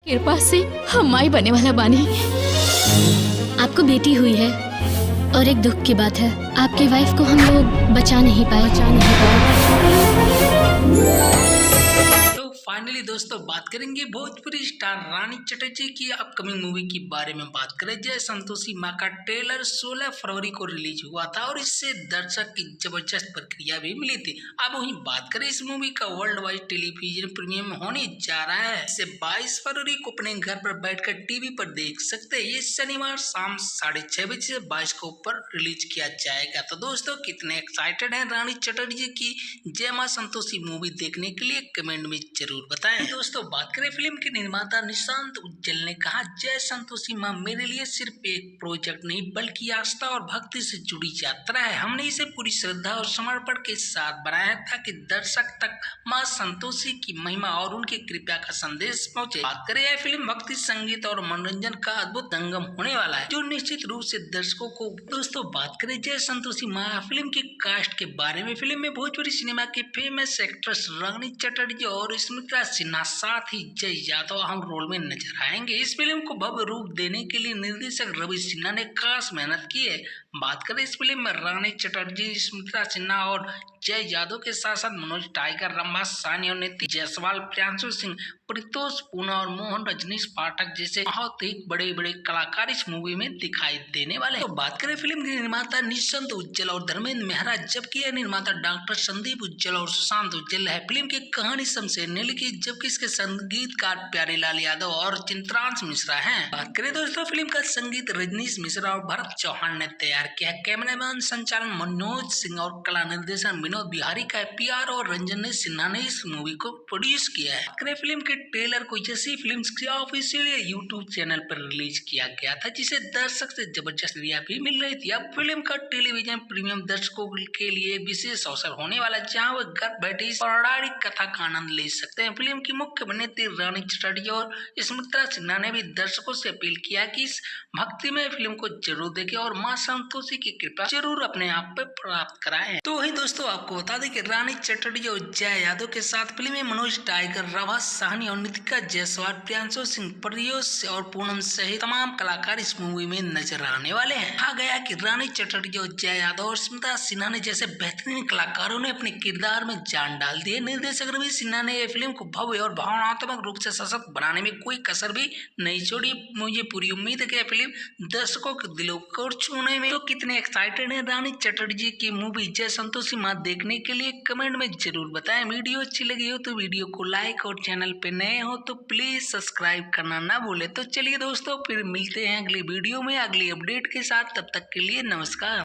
कृपा से हम माई बने वाला बानी। आपको बेटी हुई है और एक दुख की बात है, आपकी वाइफ को हम लोग बचा नहीं पाए। तो फाइनली दोस्तों बात करेंगे भोजपुरी स्टार रानी चटर्जी की अपकमिंग मूवी के बारे में। बात करें जय संतोषी माँ का ट्रेलर 16 फरवरी को रिलीज हुआ था और इससे दर्शक की जबरदस्त प्रतिक्रिया भी मिली थी। अब वहीं बात करें इस मूवी का वर्ल्ड वाइड टेलीविजन प्रीमियम होने जा रहा है। इसे 22 फरवरी को अपने घर पर बैठकर टीवी पर देख सकते हैं। ये शनिवार शाम 6:30 बजे से 22 को ऊपर रिलीज किया जाएगा। तो दोस्तों कितने एक्साइटेड हैं रानी चटर्जी की जय माँ संतोषी मूवी देखने के लिए कमेंट में जरूर बताएं। दोस्तों बात करें फिल्म के निर्माता निशांत उज्जवल ने कहा, जय संतोषी माँ मेरे लिए सिर्फ एक प्रोजेक्ट नहीं बल्कि आस्था और भक्ति से जुड़ी यात्रा है। हमने इसे पूरी श्रद्धा और समर्पण के साथ बनाया ताकि दर्शक तक माँ संतोषी की महिमा और उनकी कृपा का संदेश पहुंचे। बात करें यह फिल्म भक्ति, संगीत और मनोरंजन का अद्भुत संगम होने वाला है जो निश्चित रूप से दर्शकों को। दोस्तों बात करें जय संतोषी माँ फिल्म की कास्ट के बारे में। फिल्म में भोजपुरी सिनेमा की फेमस एक्ट्रेस रानी चटर्जी और स्मिता सिन्हा साथ ही जय यादव अहम रोल में नजर आएंगे। इस फिल्म को भव्य रूप देने के लिए निर्देशक रवि सिन्हा ने खास मेहनत की है। बात करें इस फिल्म में रानी चटर्जी, स्मिता सिन्हा और जय यादव के साथ साथ मनोज टाइगर, रंभा सानी और नीति जायसवाल, प्रियांशु सिंह, परितोष पूना और मोहन रजनीश पाठक जैसे बहुत ही बड़े बड़े कलाकार इस मूवी में दिखाई देने वाले हैं। तो बात करें फिल्म के निर्माता निशांत उज्जवल और धर्मेंद्र मेहरा, जबकि यह निर्माता डॉक्टर संदीप उज्जवल और सुशांत उज्जवल है। फिल्म की कहानी शमशेर ने लिखी जबकि इसके संगीतकार प्यारेलाल यादव और चिंत्रांश मिश्रा हैं। बात करें दोस्तों फिल्म का संगीत रजनीश मिश्रा और भरत चौहान ने तैयार किया। कैमरामैन संचालन मनोज सिंह और कला निर्देशन विनोद बिहारी का PR और रंजन सिन्हा ने इस मूवी को प्रोड्यूस किया है। बात करें फिल्म के ट्रेलर को जैसी फिल्म की ऑफिशियल यूट्यूब चैनल पर रिलीज किया गया था जिसे दर्शक से जबरदस्त रिया भी मिल रही थी। अब फिल्म का टेलीविजन प्रीमियम दर्शकों के लिए विशेष अवसर होने वाला जहां वो घर बैठे इस पौराणिक कथा का आनंद ले सकते हैं। फिल्म की मुख्य अभिनेत्री रानी चटर्जी और स्मिता सिन्हा ने भी दर्शकों से अपील किया कि इस भक्तिमय फिल्म को जरूर देखें और माँ संतोषी की कृपा जरूर अपने आप पे प्राप्त कराएं। तो वही दोस्तों आपको बता दें कि रानी चटर्जी और जय यादव के साथ फिल्म में मनोज टाइगर, रंभा साहनी और नितिका जायसवाल, प्रियांशु सिंह, परियोश और पूनम सहित तमाम कलाकार इस मूवी में नजर आने वाले हैं। कहा गया कि रानी चटर्जी और जय यादव और स्मिता सिन्हा ने जैसे बेहतरीन कलाकारों ने अपने किरदार में जान डाल दी है। निर्देशक रवि सिन्हा ने यह फिल्म को भव्य और भावनात्मक रूप से सशक्त बनाने में कोई कसर भी नहीं छोड़ी। मुझे पूरी उम्मीद है कि यह फिल्म दर्शकों के दिलों को छूने में। तो कितने एक्साइटेड है रानी चटर्जी की मूवी जय संतोषी माँ देखने के लिए कमेंट में जरूर बताएं। वीडियो अच्छी लगी हो तो वीडियो को लाइक और चैनल पे नए हो तो प्लीज सब्सक्राइब करना ना भूले। तो चलिए दोस्तों फिर मिलते हैं अगली वीडियो में अगली अपडेट के साथ, तब तक के लिए नमस्कार।